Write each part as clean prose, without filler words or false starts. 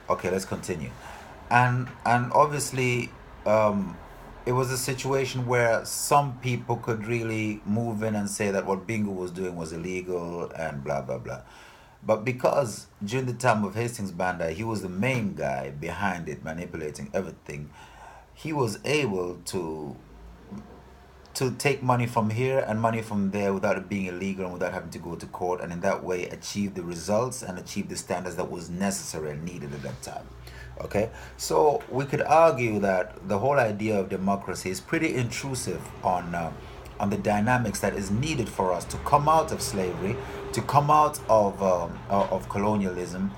Okay, let's continue. And obviously, um, it was a situation where some people could really move in and say that what Bingo was doing was illegal and blah blah blah. But because during the time of Hastings Banda, he was the main guy behind it, manipulating everything, he was able to take money from here and money from there without it being illegal and without having to go to court, and in that way achieve the results and achieve the standards that was necessary and needed at that time. Okay, so we could argue that the whole idea of democracy is pretty intrusive on the dynamics that is needed for us to come out of slavery, to come out of colonialism,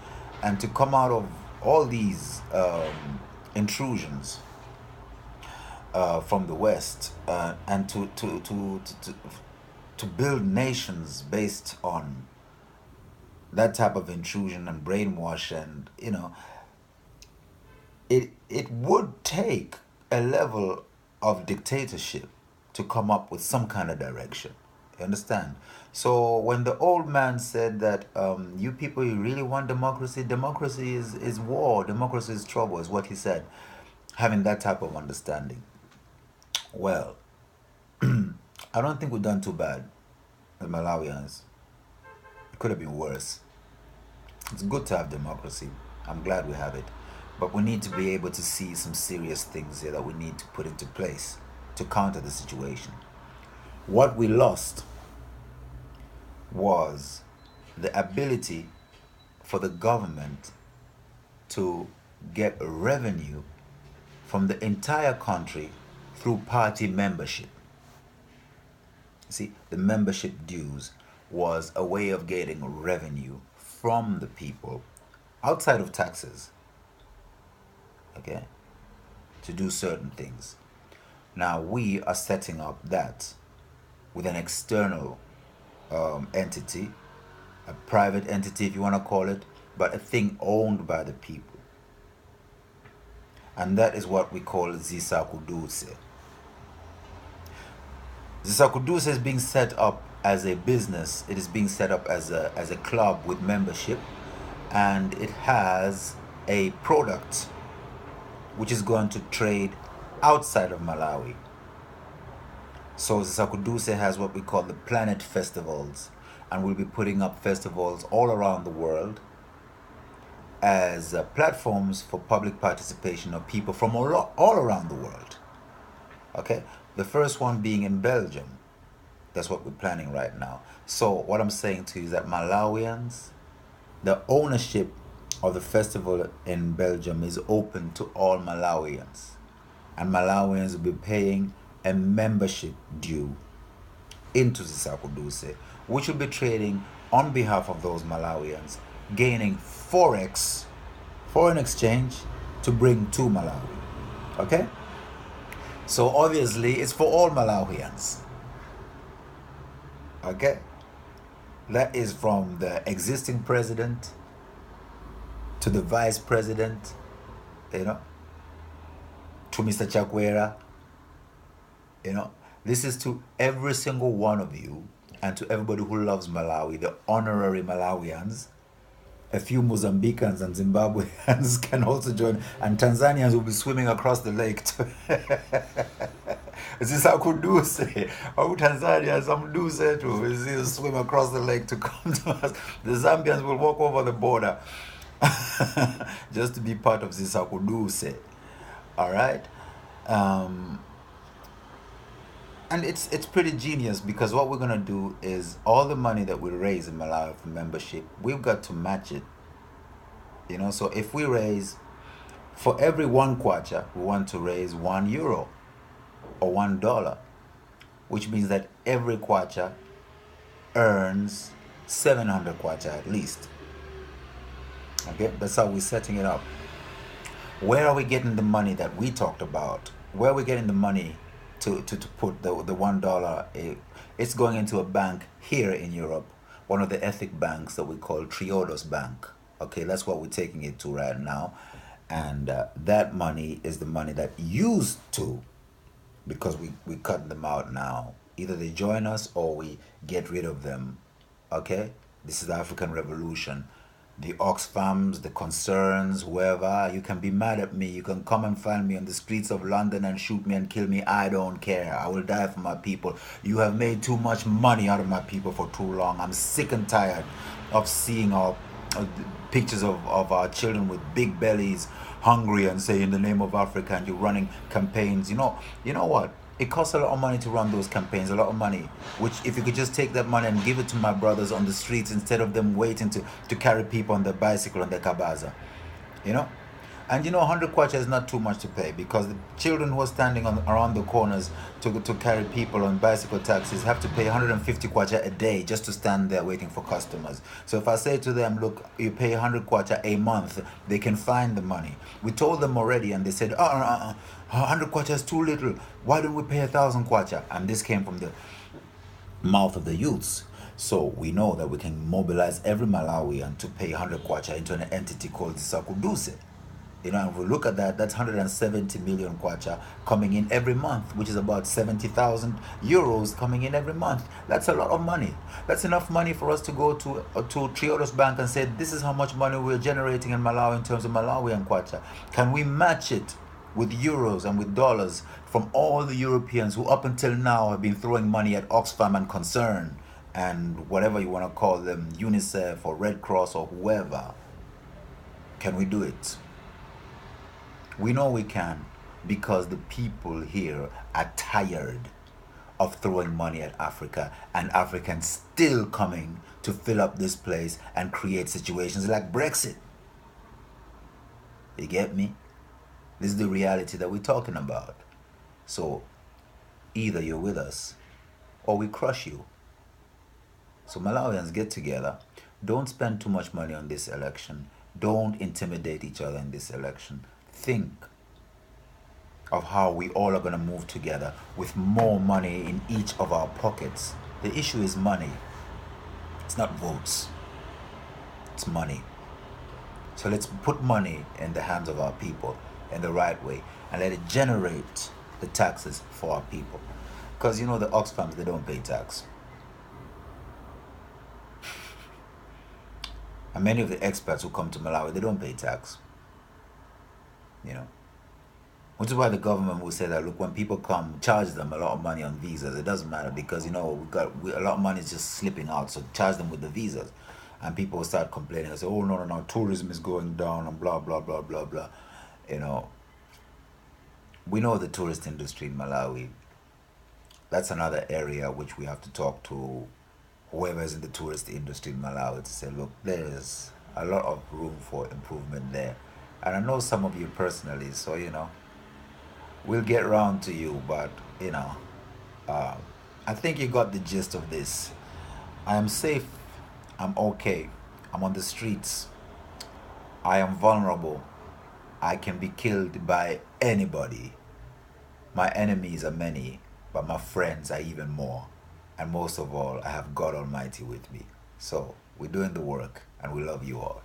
and to come out of all these intrusions from the West, and to build nations based on that type of intrusion and brainwash, and it would take a level of dictatorship to come up with some kind of direction. You understand? So when the old man said that you people, you really want democracy, democracy is war, democracy is trouble, is what he said, having that type of understanding. Well, I don't think we've done too bad, the Malawians. It could have been worse. It's good to have democracy. I'm glad we have it. But we need to be able to see some serious things here that we need to put into place to counter the situation. What we lost was the ability for the government to get revenue from the entire country through party membership. See, the membership dues was a way of getting revenue from the people outside of taxes, okay, to do certain things. Now we are setting up that with an external entity, a private entity if you want to call it, but a thing owned by the people. And that is what we call Zisakuduse. Zisakuduse is being set up as a business. It is being set up as a club with membership, and it has a product which is going to trade outside of Malawi. So Zisakuduse has what we call the Planet Festivals, and we'll be putting up festivals all around the world as platforms for public participation of people from all around the world. Okay, the first one being in Belgium. That's what we're planning right now. So what I'm saying to you is that Malawians, the ownership of the festival in Belgium is open to all Malawians, and Malawians will be paying a membership due into Zisakuduse, which will be trading on behalf of those Malawians, gaining forex, foreign exchange, to bring to Malawi. Okay? So obviously it's for all Malawians. Okay? That is from the existing president to the vice president, you know, to Mr. Chakwera, you know. This is to every single one of you and to everybody who loves Malawi, the honorary Malawians. A few Mozambicans and Zimbabweans can also join, and Tanzanians will be swimming across the lake to Zisakuduse. Au Tanzania samduse to swim across the lake to come to us. The Zambians will walk over the border just to be part of Zisakuduse. All right. Um, and it's pretty genius, because what we're gonna do is all the money that we raise in Malawi for membership, we've got to match it. So if we raise, for every one kwacha, we want to raise €1 or $1, which means that every kwacha earns 700 kwacha at least. Okay, that's how we're setting it up. Where are we getting the money that we talked about? Where are we getting the money to put the $1? It's going into a bank here in Europe, one of the ethnic banks that we call Triodos Bank. Okay, that's what we're taking it to right now. And that money is the money that used to, because we cut them out now. Either they join us or we get rid of them. Okay? This is the African Revolution. the Oxfams, the concerns, whoever. You can be mad at me. You can come and find me on the streets of London and shoot me and kill me. I don't care. I will die for my people. You have made too much money out of my people for too long. I'm sick and tired of seeing pictures of our children with big bellies, hungry, and say in the name of Africa, and you're running campaigns. You know what? It costs a lot of money to run those campaigns, a lot of money, which if you could just take that money and give it to my brothers on the streets instead of them waiting to carry people on their bicycle on their kabaza, you know? And 100 kwacha is not too much to pay, because the children who are standing around the corners to carry people on bicycle taxis have to pay 150 kwacha a day just to stand there waiting for customers. So if I say to them, look, you pay 100 kwacha a month, they can find the money. We told them already, and they said, 100 kwacha is too little. Why don't we pay 1,000 kwacha? And this came from the mouth of the youths. So we know that we can mobilize every Malawian to pay 100 kwacha into an entity called Sakuduse. And if we look at that, that's 170 million kwacha coming in every month, which is about 70,000 euros coming in every month. That's a lot of money. That's enough money for us to go to Triodos Bank and say, this is how much money we're generating in Malawi in terms of Malawian kwacha. Can we match it with euros and with dollars from all the Europeans who up until now have been throwing money at Oxfam and Concern and whatever you want to call them, UNICEF or Red Cross or whoever? Can we do it? We know we can, because the people here are tired of throwing money at Africa and Africans still coming to fill up this place and create situations like Brexit. You get me? This is the reality that we're talking about. So either you're with us or we crush you. So Malawians, get together. Don't spend too much money on this election. Don't intimidate each other in this election. Think of how we all are going to move together with more money in each of our pockets. The issue is money. It's not votes. It's money. So let's put money in the hands of our people in the right way and let it generate the taxes for our people. Because the Oxfams, they don't pay tax. And many of the expats who come to Malawi, they don't pay tax. Which is why the government will say that, look, when people come, charge them a lot of money on visas. It doesn't matter, because a lot of money is just slipping out. So charge them with the visas, and people will start complaining and say, oh no, tourism is going down and blah blah blah blah blah. We know the tourist industry in Malawi. That's another area which we have to talk to whoever is in the tourist industry in Malawi to say, look, there's a lot of room for improvement there. And I know some of you personally, so we'll get around to you, but I think you got the gist of this. I am safe. I'm okay. I'm on the streets. I am vulnerable. I can be killed by anybody. My enemies are many, but my friends are even more. And most of all, I have God Almighty with me. So we're doing the work, and we love you all.